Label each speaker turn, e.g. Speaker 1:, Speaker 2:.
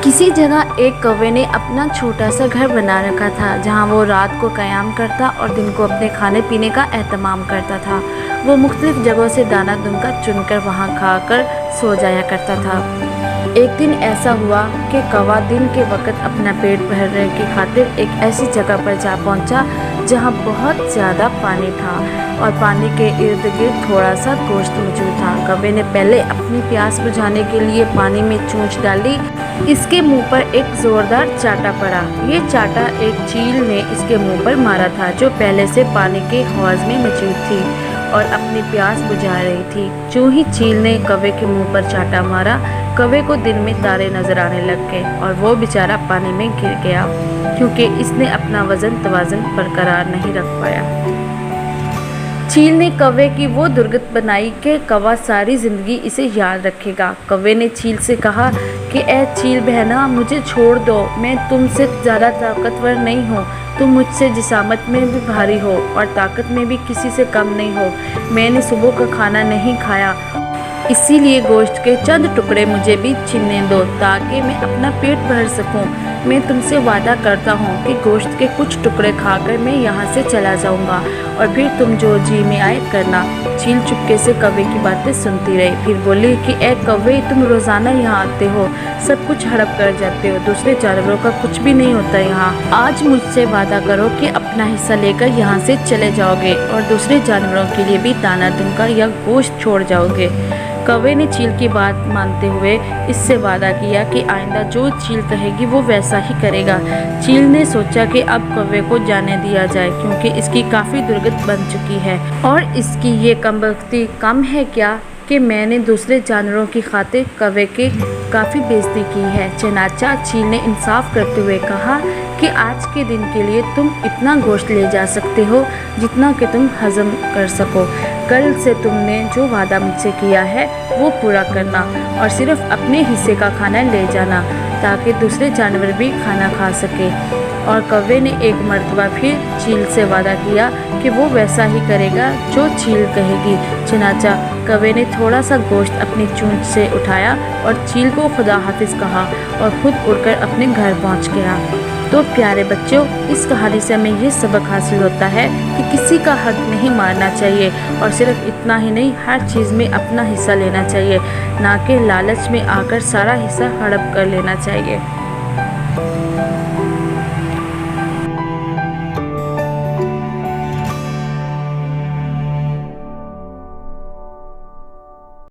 Speaker 1: किसी जगह एक कौवे ने अपना छोटा सा घर बना रखा था, जहाँ वो रात को क़याम करता और दिन को अपने खाने पीने का एहतमाम करता था। वो मुख्तलिफ जगहों से दाना दुनका चुनकर वहाँ खाकर सो जाया करता था। एक दिन ऐसा हुआ कि कौवा दिन के वक्त अपना पेट भरने की खातिर एक ऐसी जगह पर जा पहुँचा जहाँ बहुत ज़्यादा पानी था और पानी के इर्द गिर्द थोड़ा सा गोश्त मौजूद था। कौवे ने पहले अपनी प्यास बुझाने के लिए पानी में चोंच डाली। इसके मुंह पर एक ज़ोरदार चाटा पड़ा। ये चाटा एक चील ने इसके मुंह पर मारा था, जो पहले से पानी के हौज में मौजूद थी और अपनी प्यास बुझा रही थी। जो ही चील ने कौवे के मुंह पर चाटा मारा, कौवे को दिन में तारे नजर आने लग गए और वो बेचारा पानी में गिर गया, क्योंकि इसने अपना वजन तवाज़ुन बरकरार नहीं रख पाया। चील ने कौवे की वो दुर्गत बनाई कि कौवा सारी ज़िंदगी इसे याद रखेगा। कौवे ने चील से कहा कि ए चील बहना, मुझे छोड़ दो, मैं तुमसे ज़्यादा ताकतवर नहीं हूँ। तुम मुझसे जिसामत में भी भारी हो और ताकत में भी किसी से कम नहीं हो। मैंने सुबह का खाना नहीं खाया, इसीलिए गोश्त के चंद टुकड़े मुझे भी छीनने दो ताकि मैं अपना पेट भर सकूं। मैं तुमसे वादा करता हूं कि गोश्त के कुछ टुकड़े खाकर मैं यहाँ से चला जाऊंगा और फिर तुम जो जी में आए करना। चील चुपके से कौवे की बातें सुनती रही, फिर बोली कि ए कौवे, तुम रोज़ाना यहाँ आते हो, सब कुछ हड़प कर जाते हो, दूसरे जानवरों का कुछ भी नहीं होता यहाँ। आज मुझसे वादा करो कि अपना हिस्सा लेकर यहाँ से चले जाओगे और दूसरे जानवरों के लिए भी दाना दुनका या गोश्त छोड़ जाओगे। कौवे ने चील की बात मानते हुए इससे वादा किया कि आइंदा जो चील कहेगी वो वैसा ही करेगा। चील ने सोचा कि अब कौवे को जाने दिया जाए, क्योंकि इसकी काफ़ी दुर्गत बन चुकी है और इसकी ये कमबख्ती कम है क्या कि मैंने दूसरे जानवरों की खातिर कौवे की काफ़ी बेइज्जती की है। चनाचा चील ने इंसाफ करते हुए कहा कि आज के दिन के लिए तुम इतना गोश्त ले जा सकते हो जितना कि तुम हजम कर सको। कल से तुमने जो वादा मुझसे किया है वो पूरा करना और सिर्फ अपने हिस्से का खाना ले जाना, ताकि दूसरे जानवर भी खाना खा सके। और कौवे ने एक मर्तबा फिर चील से वादा किया कि वो वैसा ही करेगा जो चील कहेगी। चनाचा कौवे ने थोड़ा सा गोश्त अपनी चोंच से उठाया और चील को खुदा हाफिज़ कहा और खुद उड़कर अपने घर पहुंच गया। तो प्यारे बच्चों, इस कहानी से हमें ये सबक हासिल होता है कि किसी का हक नहीं मारना चाहिए और सिर्फ इतना ही नहीं, हर चीज़ में अपना हिस्सा लेना चाहिए, ना कि लालच में आकर सारा हिस्सा हड़प कर लेना चाहिए।